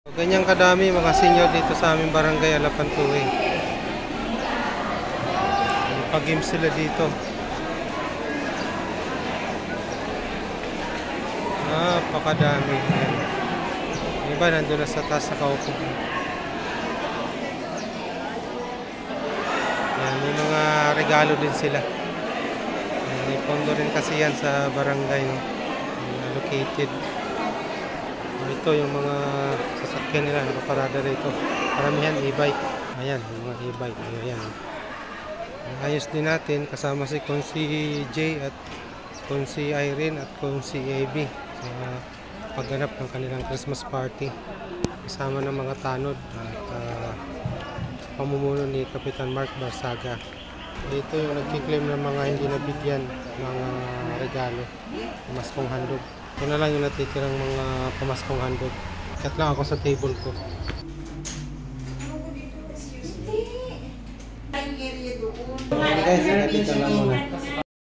Ganyan kadami mga senior dito sa aming barangay Alapantuwe. Pag-game sila dito. Napakadami. Yung iba nandun na sa taas sa kaupo. Yan, may mga regalo din sila. May pondo rin kasi yan sa barangay, no? Allocated. Ito yung mga sasakyan nila nakaparada rito. Paramihan e-bike. Ayan, yung mga e-bike. Ayan. Ayos din natin kasama si Konsi J at Konsi Irene at Konsi AB sa pagganap ng kanilang Christmas party. Kasama ng mga tanod at pamumuno ni Kapitan Mark Barsaga. Dito yung nagkiklaim ng mga hindi nabigyan ng regalo. Pamaskong handog. Ito na lang yung natitirang mga pamaskong handog. Kat lang ako sa table ko. Guys, dito lang muna.